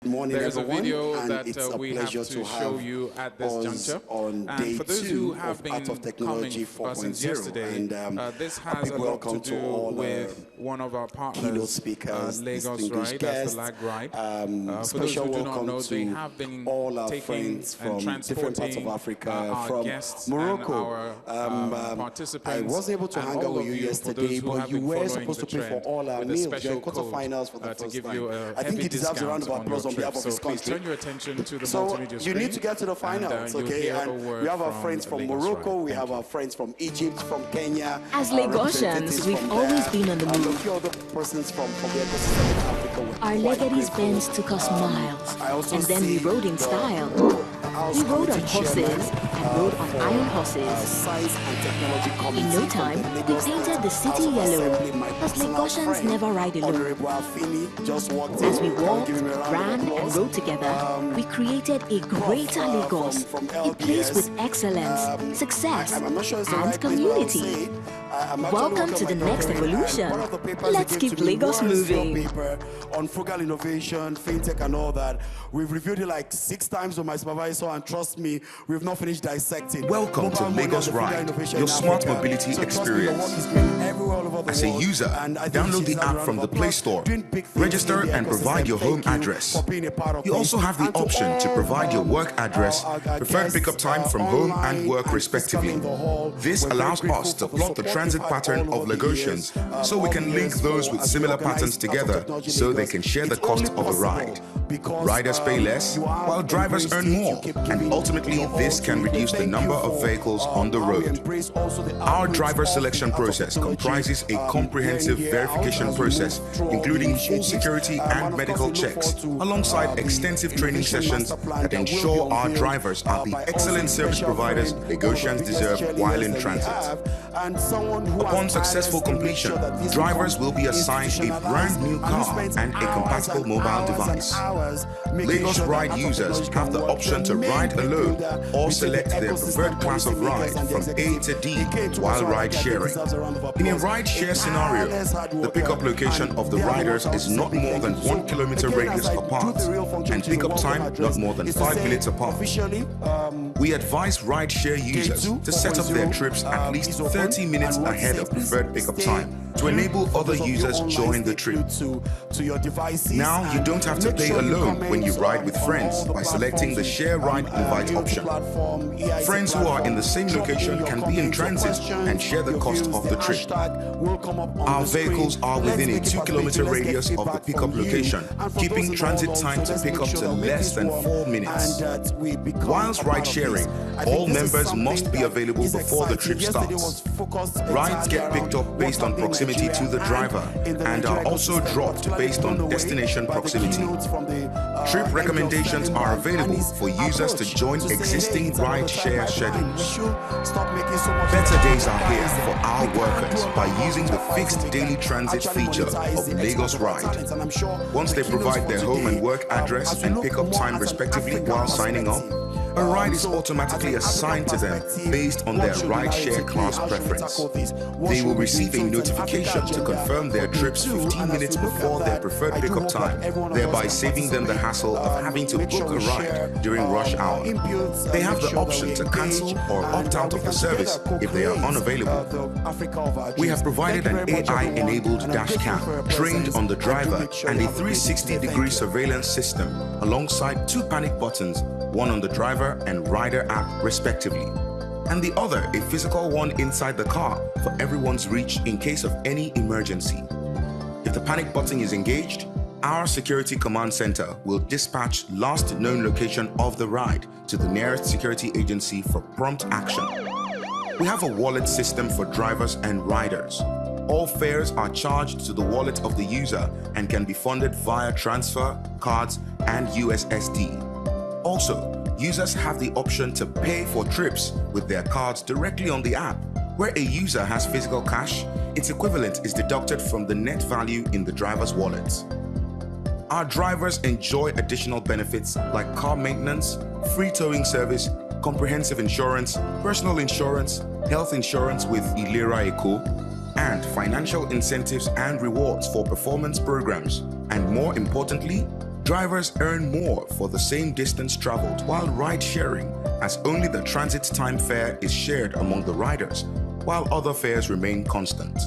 Morning, There's everyone, a video and that it's a we have pleasure to show you at this juncture. On and day for those 2 who have been Art of Technology coming since 4.0, yesterday, and this a has big a lot to welcome to do all with one of our keynote partners, speakers, Lagos distinguished Ride, guests. that's the LagRide. For those Special who do not welcome know, they to have been all our taking friends from and different parts of transporting Africa, our from guests Morocco. and our participants. I was able to and hang out all with of you yesterday, for those who but have you been were following supposed the to pay for trend all our with a meals. You're special in quarterfinals for the to first give time. you a I think heavy he deserves a round discount of on your applause on trip. behalf of So his please country. turn your attention to the So multimedia screen. you need to get to the finals, okay? And we have our friends from Morocco, we have our friends from Egypt, from Kenya. As Lagosians, we've always been on the move. A few other persons from the ecosystem of Africa. Our Legady's Benz took us miles, and then we rode in style. We rode on horses and rode on iron horses. In no time, we painted the city yellow, as Lagosians never ride alone. As we walked, ran and rode together, we created a greater Lagos, a place with excellence, success, and community. Welcome to the next evolution. Let's keep Lagos moving. On frugal innovation, fintech and all that. We've reviewed it like 6 times with my supervisor, and trust me, we've not finished dissecting. Welcome to Lagos Ride, your smart mobility experience. As a user, download the app from the Play Store, register and provide your home address. You also have the option to provide your work address, preferred pickup time from home and work respectively. This allows us to plot the transit pattern of Lagosians so we can link those with similar patterns together so they can share the cost of a ride. Riders pay less, while drivers earn more, and ultimately this can reduce the number of vehicles on the road. Our driver selection process comprises a comprehensive verification process, including full security and medical checks, alongside extensive training sessions that ensure our drivers are the excellent service providers Lagosians deserve while in transit. Upon successful completion, drivers will be assigned a brand new car and a compatible mobile device. Lagos Ride users have the option to ride alone or select their preferred class of ride from A to D while ride sharing. In a ride share scenario, the pickup location of the riders is not more than 1 kilometer radius apart and pickup time not more than 5 minutes apart. We advise ride share users to set up their trips at least 30 minutes ahead of preferred pickup time to enable other users join the trip. Now you don't have to pay alone when you ride with friends by selecting the Share Ride Invite option. Friends who are in the same location can be in transit and share the cost of the trip. Our vehicles are within a 2 kilometer radius of the pickup location, keeping transit time to pick up to less than 4 minutes. Whilst ride sharing, all members must be available before the trip starts. Rides get picked up based on proximity to the driver and are also dropped based on destination proximity. Trip recommendations are available for users to join existing ride-share schedules. Better days are here for our workers by using the fixed daily transit feature of Lagos Ride. Once they provide their home and work address and pickup time respectively while signing up, a ride is automatically assigned to them based on their ride-share class preference. They will receive a notification to confirm their trips 15 minutes before their preferred pickup time, thereby saving them the hassle of having to book a ride during rush hour. They have the option to cancel or opt out of the service if they are unavailable. We have provided an AI-enabled dash cam trained on the driver and a 360-degree surveillance system alongside 2 panic buttons, one on the driver and rider app respectively, and the other a physical one inside the car for everyone's reach in case of any emergency. If the panic button is engaged, our security command center will dispatch last known location of the ride to the nearest security agency for prompt action. We have a wallet system for drivers and riders. All fares are charged to the wallet of the user and can be funded via transfer, cards, and USSD. Also, users have the option to pay for trips with their cards directly on the app. Where a user has physical cash, its equivalent is deducted from the net value in the driver's wallet. Our drivers enjoy additional benefits like car maintenance, free towing service, comprehensive insurance, personal insurance, health insurance with Ilera Eco, and financial incentives and rewards for performance programs. And more importantly, Drivers earn more for the same distance traveled, while ride sharing, as only the transit time fare is shared among the riders, while other fares remain constant.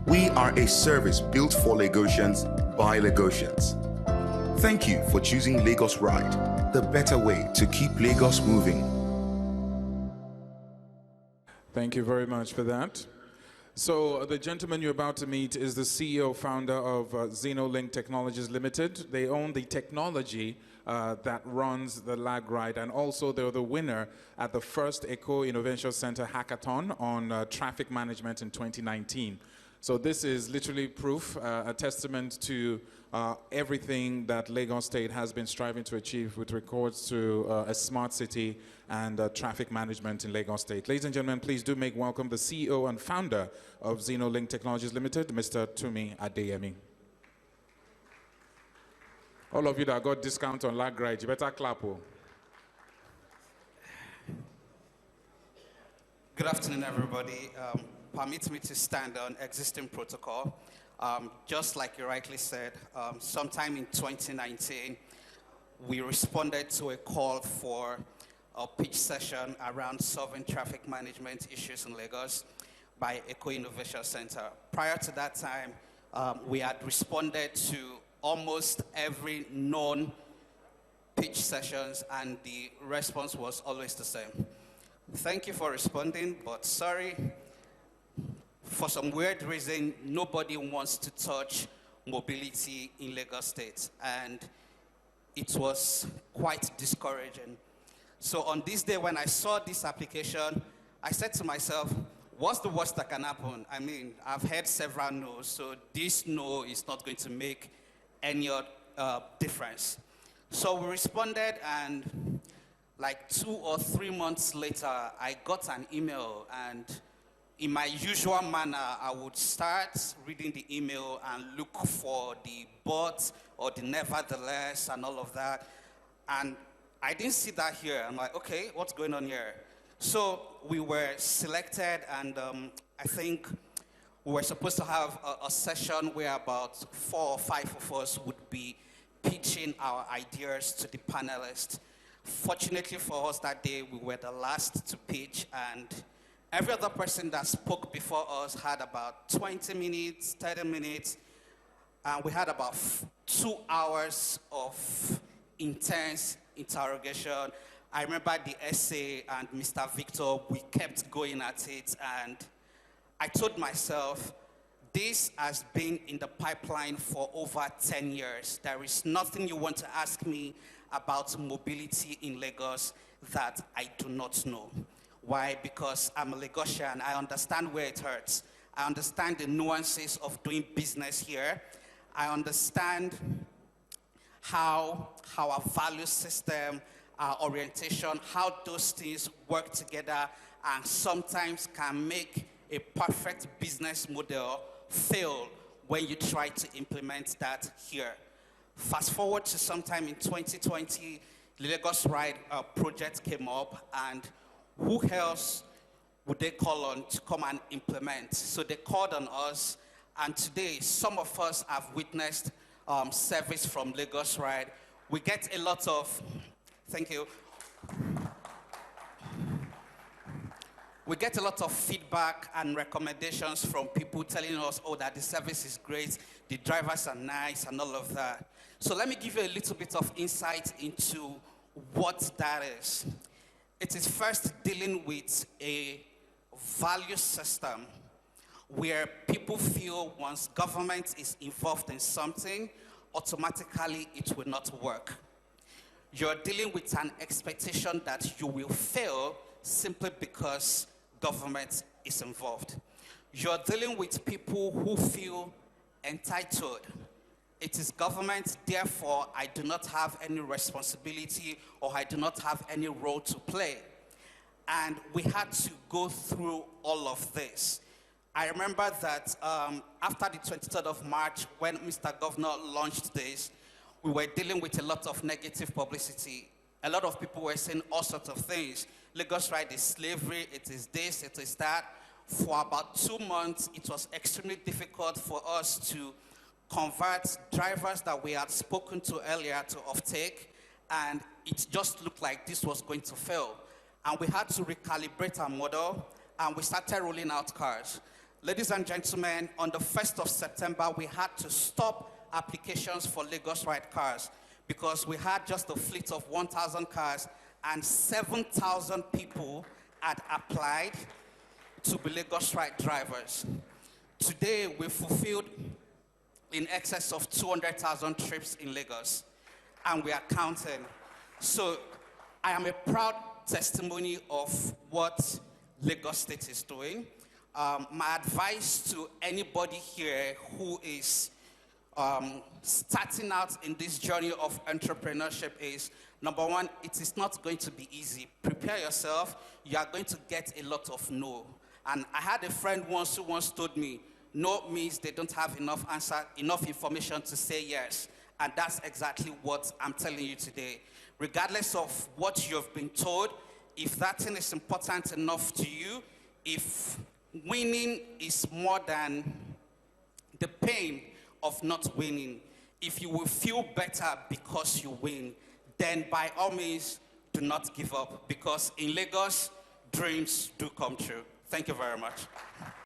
We are a service built for Lagosians by Lagosians. Thank you for choosing LagRide, the better way to keep Lagos moving. Thank you very much for that. So the gentleman you're about to meet is the CEO founder of Xenolink Technologies Limited. They own the technology that runs the LagRide, and also they're the winner at the first Eco Innovation Center Hackathon on traffic management in 2019. So this is literally proof, a testament to everything that Lagos State has been striving to achieve with regards to a smart city and traffic management in Lagos State. Ladies and gentlemen, please do make welcome the CEO and founder of Xenolink Technologies Limited, Mr. Tumi Adeyemi. All of you that got discount on LagRide, you better clap. Oh. Good afternoon, everybody. Permit me to stand on existing protocol. Just like you rightly said, sometime in 2019, we responded to a call for a pitch session around solving traffic management issues in Lagos by Eco Innovation Center. Prior to that time, we had responded to almost every known pitch sessions, and the response was always the same. Thank you for responding, but sorry, for some weird reason, nobody wants to touch mobility in Lagos State, and it was quite discouraging. So on this day, when I saw this application, I said to myself, what's the worst that can happen? I mean, I've heard several no's, so this no is not going to make any difference. So we responded, and like 2 or 3 months later, I got an email, and in my usual manner, I would start reading the email and look for the but or the nevertheless and all of that. And I didn't see that here. I'm like, okay, what's going on here? So we were selected, and I think we were supposed to have a session where about 4 or 5 of us would be pitching our ideas to the panelists. Fortunately for us that day, we were the last to pitch, and every other person that spoke before us had about 20 minutes, 30 minutes, and we had about 2 hours of intense interrogation. I remember the essay and Mr. Victor, we kept going at it, and I told myself, this has been in the pipeline for over 10 years. There is nothing you want to ask me about mobility in Lagos that I do not know. Why? Because I'm a Lagosian. I understand where it hurts. I understand the nuances of doing business here. I understand how our value system, our orientation, how those things work together and sometimes can make a perfect business model fail when you try to implement that here. Fast forward to sometime in 2020, the LagRide project came up, and who else would they call on to come and implement? So they called on us, and today some of us have witnessed service from LagRide. We get a lot of, thank you. We get a lot of feedback and recommendations from people telling us, oh, that the service is great, the drivers are nice, and all of that. So let me give you a little bit of insight into what that is. It is first dealing with a value system where people feel once government is involved in something, automatically it will not work. You're dealing with an expectation that you will fail simply because government is involved. You're dealing with people who feel entitled. It is government, therefore I do not have any responsibility or I do not have any role to play. And we had to go through all of this. I remember that after the 23rd of March, when Mr. Governor launched this, we were dealing with a lot of negative publicity. A lot of people were saying all sorts of things. LagRide is slavery, it is this, it is that. For about 2 months, it was extremely difficult for us to convert drivers that we had spoken to earlier to offtake, and it just looked like this was going to fail. And we had to recalibrate our model, and we started rolling out cars. Ladies and gentlemen, on the 1st of September, we had to stop applications for LagRide cars because we had just a fleet of 1,000 cars and 7,000 people had applied to be LagRide drivers. Today, we fulfilled in excess of 200,000 trips in Lagos, and we are counting. So I am a proud testimony of what Lagos State is doing. My advice to anybody here who is starting out in this journey of entrepreneurship is, number one, it is not going to be easy. Prepare yourself. You are going to get a lot of no. And I had a friend once who once told me, no means they don't have enough information to say yes. And that's exactly what I'm telling you today. Regardless of what you've been told, if that thing is important enough to you, if winning is more than the pain of not winning, if you will feel better because you win, then by all means, do not give up, because in Lagos, dreams do come true. Thank you very much.